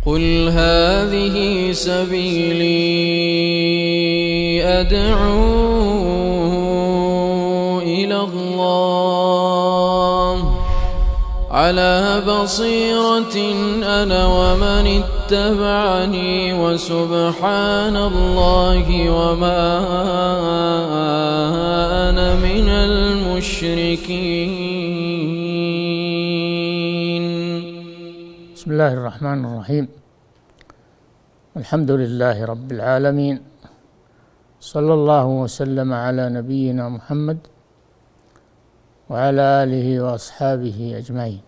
قل هذه سبيلي أدعو إلى الله على بصيرة أنا ومن اتبعني وسبحان الله وما أنا من المشركين. بسم الله الرحمن الرحيم. الحمد لله رب العالمين، صلى الله وسلم على نبينا محمد وعلى آله وأصحابه أجمعين.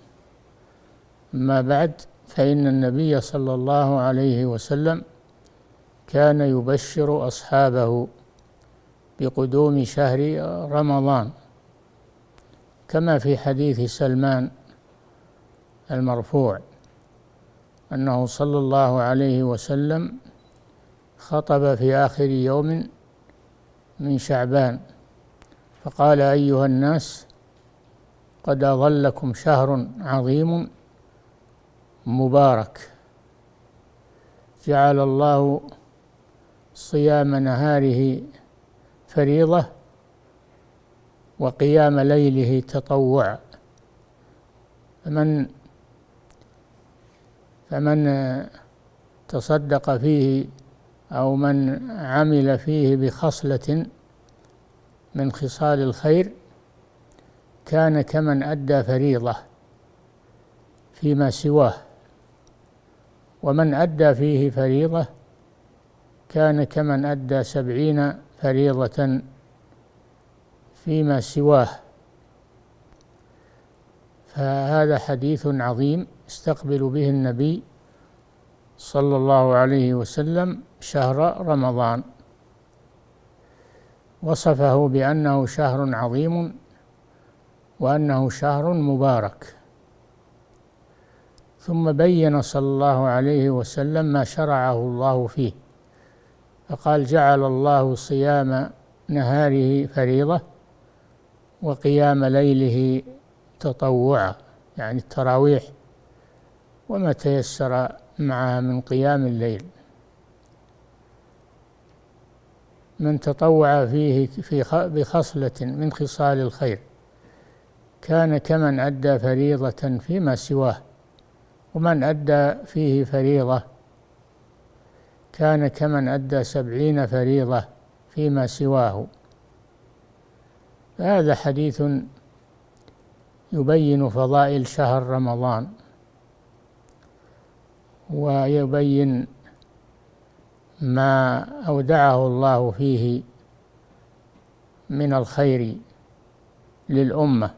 أما بعد، فإن النبي صلى الله عليه وسلم كان يبشر أصحابه بقدوم شهر رمضان، كما في حديث سلمان المرفوع أنه صلى الله عليه وسلم خطب في آخر يوم من شعبان فقال: أيها الناس، قد أظلكم شهر عظيم مبارك، جعل الله صيام نهاره فريضة وقيام ليله تطوع، فمن تصدق فيه أو من عمل فيه بخصلة من خصال الخير كان كمن أدى فريضة فيما سواه، ومن أدى فيه فريضة كان كمن أدى 70 فريضة فيما سواه. فهذا حديث عظيم استقبل به النبي صلى الله عليه وسلم شهر رمضان، وصفه بأنه شهر عظيم وأنه شهر مبارك، ثم بين صلى الله عليه وسلم ما شرعه الله فيه، فقال: جعل الله صيام نهاره فريضة وقيام ليله تطوعا، يعني التراويح وما تيسر معها من قيام الليل. من تطوع فيه بخصلة من خصال الخير كان كمن أدى فريضة فيما سواه، ومن أدى فيه فريضة كان كمن أدى 70 فريضة فيما سواه. هذا حديث يبين فضائل شهر رمضان، ويبين ما أودعه الله فيه من الخير للأمة،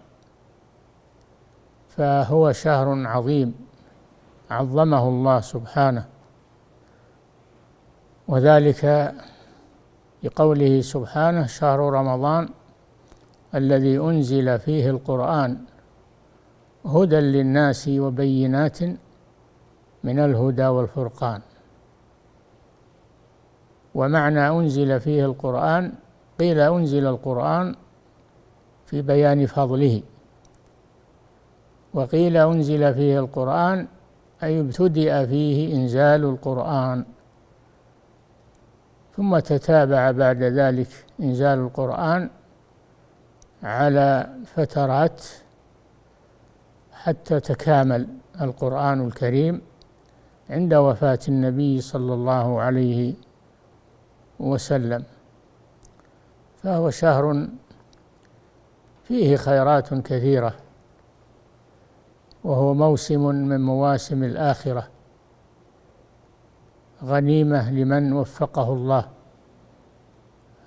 فهو شهر عظيم عظمه الله سبحانه، وذلك بقوله سبحانه: شهر رمضان الذي أنزل فيه القرآن هدى للناس وبينات من الهدى والفرقان. ومعنى أنزل فيه القرآن، قيل أنزل القرآن في بيان فضله، وقيل أنزل فيه القرآن أي ابتدأ فيه إنزال القرآن، ثم تتابع بعد ذلك إنزال القرآن على فترات حتى تكامل القرآن الكريم عند وفاة النبي صلى الله عليه وسلم. فهو شهر فيه خيرات كثيرة، وهو موسم من مواسم الآخرة، غنيمة لمن وفقه الله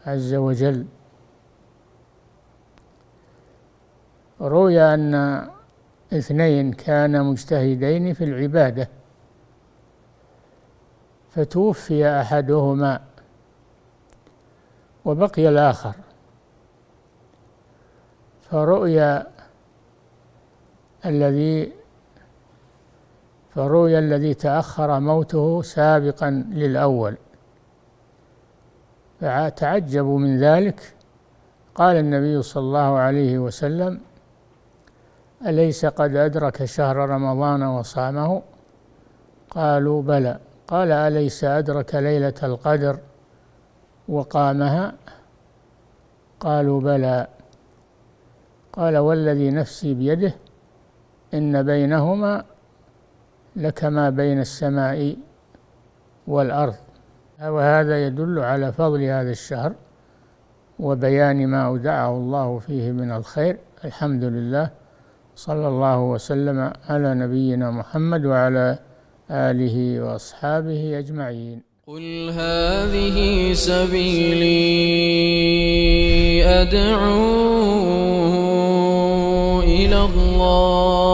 عز وجل. روي أن 2 كانا مجتهدين في العبادة، فتوفي أحدهما وبقي الآخر، فرؤي الذي تأخر موته سابقا للأول، فتعجبوا من ذلك. قال النبي صلى الله عليه وسلم: أليس قد أدرك شهر رمضان وصامه؟ قالوا بلى. قال أليس أدرك ليلة القدر وقامها؟ قالوا بلى. قال والذي نفسي بيده إن بينهما لكما بين السماء والأرض. وهذا يدل على فضل هذا الشهر وبيان ما أودعه الله فيه من الخير. الحمد لله، صلى الله وسلم على نبينا محمد وعلى آله وأصحابه أجمعين. قل هذه سبيلي أدعو إلى الله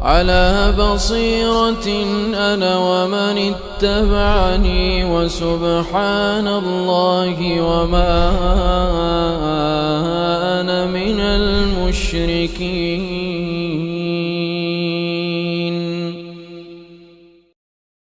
على بصيرة أنا ومن اتبعني وسبحان الله وما أنا من المشركين.